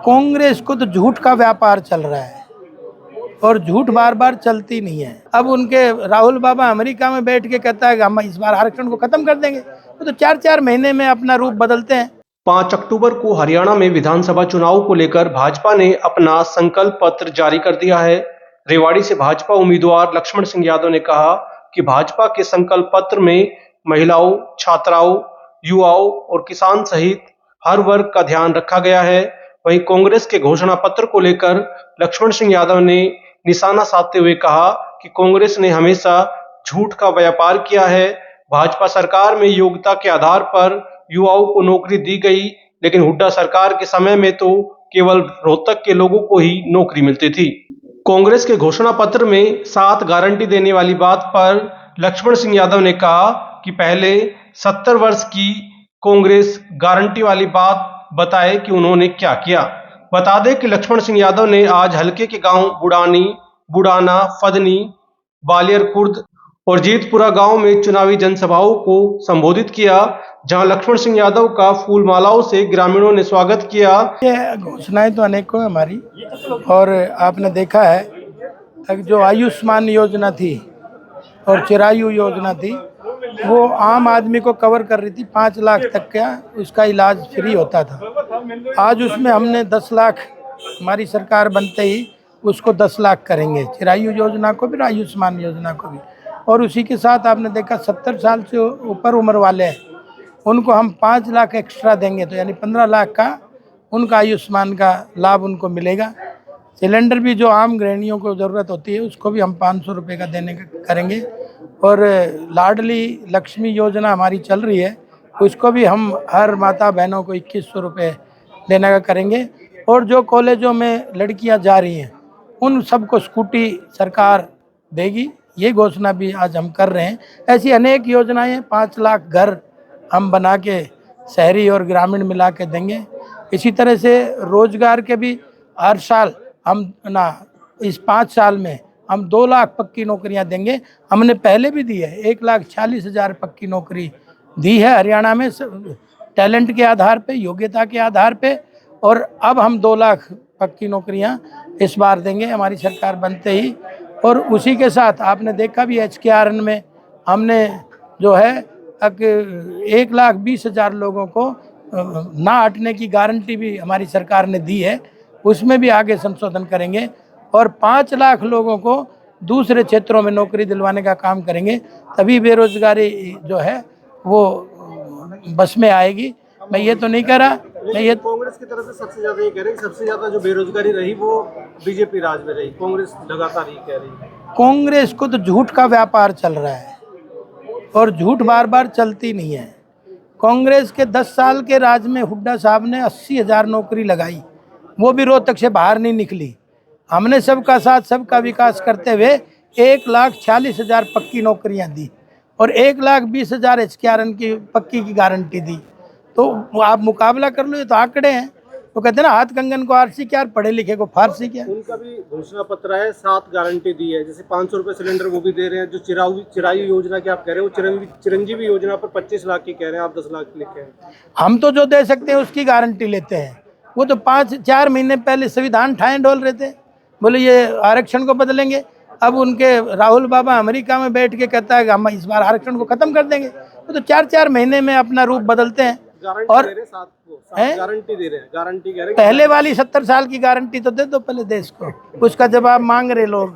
कांग्रेस को तो झूठ का व्यापार चल रहा है और झूठ बार बार चलती नहीं है। अब उनके राहुल बाबा अमेरिका में बैठ के कहता है कि हम इस बार आरक्षण को खत्म कर देंगे, वो तो 4-4 महीने में अपना रूप बदलते हैं। 5 अक्टूबर को हरियाणा में विधानसभा चुनाव को लेकर भाजपा ने अपना संकल्प पत्र जारी कर दिया है। रेवाड़ी से भाजपा उम्मीदवार लक्ष्मण सिंह यादव ने कहा कि भाजपा के संकल्प पत्र में महिलाओं, छात्राओं, युवाओं और किसान सहित हर वर्ग का ध्यान रखा गया है। वहीं कांग्रेस के घोषणा पत्र को लेकर लक्ष्मण सिंह यादव ने निशाना साधते हुए कहा कि कांग्रेस ने हमेशा झूठ का व्यापार किया है। भाजपा सरकार में योग्यता के आधार पर युवाओं को नौकरी दी गई, लेकिन हुड्डा सरकार के समय में तो केवल रोहतक के लोगों को ही नौकरी मिलती थी। कांग्रेस के घोषणा पत्र में 7 गारंटी देने वाली बात पर लक्ष्मण सिंह यादव ने कहा कि पहले 70 वर्ष की कांग्रेस गारंटी वाली बात बताए कि उन्होंने क्या किया। बता दें कि लक्ष्मण सिंह यादव ने आज हलके के गांव बुडानी, बुडाना, फदनी, बालियर खुर्द और जीतपुरा गांव में चुनावी जनसभाओं को संबोधित किया, जहां लक्ष्मण सिंह यादव का फूल मालाओं से ग्रामीणों ने स्वागत किया। ये घोषणाएं तो अनेकों है हमारी, और आपने देखा है जो आयुष्मान योजना थी और चिरायु योजना थी, वो आम आदमी को कवर कर रही थी। 5 लाख तक का उसका इलाज फ्री होता था। आज उसमें हमने 10 लाख, हमारी सरकार बनते ही उसको 10 लाख करेंगे, चिरायु योजना को भी, आयुष्मान योजना को भी। और उसी के साथ आपने देखा 70 साल से ऊपर उम्र वाले हैं, उनको हम 5 लाख एक्स्ट्रा देंगे, तो यानी 15 लाख का उनका आयुष्मान का लाभ उनको मिलेगा। सिलेंडर भी जो आम गृहिणियों को ज़रूरत होती है उसको भी हम 500 रुपये का देने का करेंगे। और लाडली लक्ष्मी योजना हमारी चल रही है, उसको भी हम हर माता बहनों को 2100 रुपये देने का करेंगे। और जो कॉलेजों में लड़कियां जा रही हैं उन सबको स्कूटी सरकार देगी, ये घोषणा भी आज हम कर रहे हैं। ऐसी अनेक योजनाएं, 5 लाख घर हम बना के शहरी और ग्रामीण मिला के देंगे। इसी तरह से रोजगार के भी हर साल हम इस 5 साल में हम 2 लाख पक्की नौकरियां देंगे। हमने पहले भी दी है, 1,40,000 पक्की नौकरी दी है हरियाणा में, टैलेंट के आधार पे, योग्यता के आधार पे। और अब हम 2 लाख पक्की नौकरियां इस बार देंगे हमारी सरकार बनते ही। और उसी के साथ आपने देखा भी HKRN में हमने जो है 1,20,000 लोगों को ना हटने की गारंटी भी हमारी सरकार ने दी है, उसमें भी आगे संशोधन करेंगे। और 5 लाख लोगों को दूसरे क्षेत्रों में नौकरी दिलवाने का काम करेंगे, तभी बेरोजगारी जो है वो बस में आएगी। मैं ये तो नहीं कह रहा, मैं ये कांग्रेस की तरफ से सबसे ज्यादा ये कह रहे हैं कि सबसे ज्यादा जो बेरोजगारी रही वो बीजेपी राज में रही, कांग्रेस लगातार ये कह रही है। कांग्रेस को तो झूठ का व्यापार चल रहा है और झूठ बार बार चलती नहीं है। कांग्रेस के 10 साल के राज में हुड्डा साहब ने 80,000 नौकरी लगाई, वो भी रोहतक से बाहर नहीं निकली। हमने सबका साथ सबका विकास करते हुए 1,40,000 पक्की नौकरियां दी और 1,20,000 HKRN की पक्की की गारंटी दी। तो आप मुकाबला कर लो, ये तो आंकड़े हैं। वो कहते हैं ना, हाथ कंगन को आरसी क्या, पढ़े लिखे को फारसी क्या। उनका भी घोषणा पत्र है, 7 गारंटी दी है, जैसे 500 रुपये सिलेंडर वो भी दे रहे हैं। जो चिरायु योजना की आप कह रहे हो, चिरंजीवी योजना पर 25 लाख की कह रहे हैं, आप 10 लाख की लिखे हैं। हम तो जो दे सकते हैं उसकी गारंटी लेते हैं। वो तो 5-4 महीने पहले संविधान ठाए डोल रहे थे, बोले ये आरक्षण को बदलेंगे। अब उनके राहुल बाबा अमेरिका में बैठ के कहता है कि हम इस बार आरक्षण को खत्म कर देंगे, वो तो 4-4 महीने में अपना रूप बदलते हैं। और गारंटी दे रहे हैं, गारंटी कह रहे हैं। पहले वाली 70 साल की गारंटी तो दे दो पहले देश को, उसका जवाब मांग रहे लोग।